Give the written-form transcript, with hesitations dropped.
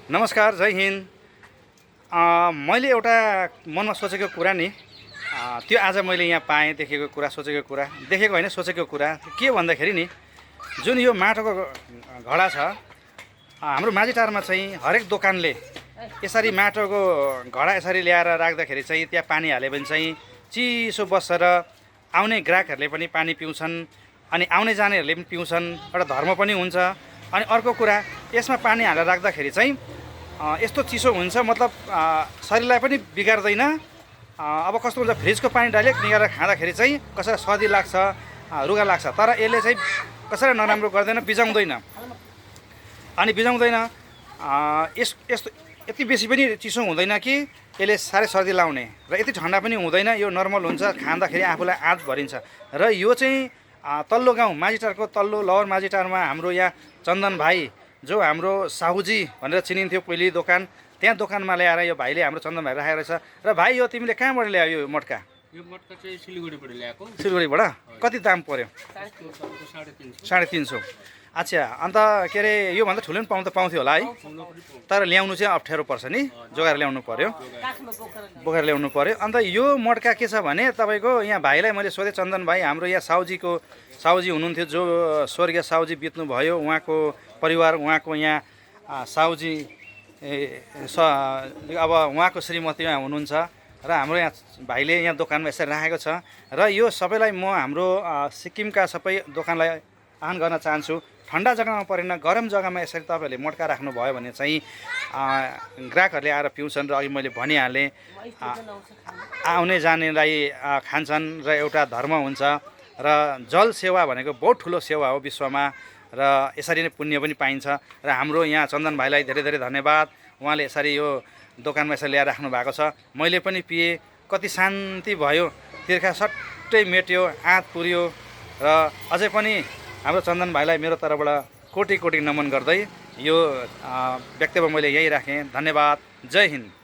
नमस्कार, जय हिन्द। मैले एउटा मनमा सोचेको कुरा नि त्यो आज मैले यहाँ पाएँ। देखेको कुरा, सोचेको कुरा, देखेको होइन सोचेको कुरा के भन्दाखेरि नि, जुन यो माटोको घडा छ हाम्रो माझीटारमा चाहिँ हरेक दोकानले यसरी माटोको घडा यसरी ल्याएर राख्दाखेरि चाहिँ त्यहाँ पानी हाल्यो भने चाहिँ चिसो बस्छ र आउने ग्राहकहरूले पनि पानी पिउँछन् अनि आउने जानेहरूले पनि पिउँछन्। एउटा धर्म पनि हुन्छ। अनि अर्को कुरा, यसमा पानी हालेर राख्दाखेरि चाहिँ यस्तो चिसो हुन्छ, मतलब शरीरलाई पनि बिगार्दैन। अब कस्तो हुन्छ, फ्रिजको पानी डाइरेक्ट निकालेर खाँदाखेरि चाहिँ कसैलाई सर्दी लाग्छ, रुगा लाग्छ, तर यसले चाहिँ कसैलाई नराम्रो गर्दैन, बिजाउँदैन। अनि बिजाउँदैन, यस्तो यति बेसी पनि चिसो हुँदैन कि यसले साह्रै सर्दी लाउने, र यति ठन्डा पनि हुँदैन। यो नर्मल हुन्छ, खाँदाखेरि आफूलाई आँट भरिन्छ। र यो चाहिँ तल्लो गाउँ माझीटारको तल्लो लोवर माझीटारमा हाम्रो यहाँ चन्दन भाइ, जो हाम्रो साहुजी भनेर चिनिन्थ्यो पहिले दोकान, त्यहाँ दोकानमा ल्याएर यो भाइले, हाम्रो चन्दन भाइ राखेको रहेछ। र भाइ, यो तिमीले कहाँबाट ल्यायो यो मटका? यो मटका चाहिँ सिलगढीबाट ल्याएको। सिलगढीबाट? कति दाम पर्यो? 350। अच्छा, अन्त के अरे योभन्दा ठुलो पनि पाउँथ्यो होला है, तर ल्याउनु चाहिँ अप्ठ्यारो पर्छ नि, जोगाएर ल्याउनु पर्यो, बोकेर ल्याउनु पर्यो। अन्त यो मटका के छ भने तपाईँको, यहाँ भाइलाई मैले सोधेँ, चन्दन भाइ हाम्रो यहाँ साहुजी हुनुहुन्थ्यो, जो स्वर्गीय साहुजी बित्नुभयो, उहाँको परिवार, उहाँको यहाँ साहुजी अब उहाँको श्रीमती यहाँ हुनुहुन्छ, र हाम्रो यहाँ भाइले यहाँ दोकानमा यसरी राखेको छ। र यो सबैलाई म हाम्रो सिक्किमका सबै दोकानलाई आह्वान गर्न चाहन्छु, ठन्डा जग्गामा परेन, गरम जग्गामा यसरी तपाईँहरूले मटका राख्नुभयो भने चाहिँ ग्राहकहरूले आएर पिउँछन्। र अघि मैले भनिहालेँ, आउने जानेलाई खान्छन् र एउटा धर्म हुन्छ। र जल सेवा भनेको बहुत ठुलो सेवा हो विश्वमा, र यसरी नै पुण्य पनि पाइन्छ। र हाम्रो यहाँ चन्दन भाइलाई धेरै धेरै धन्यवाद, उहाँले यसरी यो दोकानमा यसरी ल्याएर राख्नु भएको छ। मैले पनि पिएँ, कति शान्ति भयो, तिर्खा सट्टै मेट्यो, आँत पुर्यो। र अझै पनि हाम्रो चन्दन भाइलाई मेरो तर्फबाट कोटि कोटि नमन गर्दै यो वक्तव्य मैले यही राखेँ। धन्यवाद। जय हिन्द।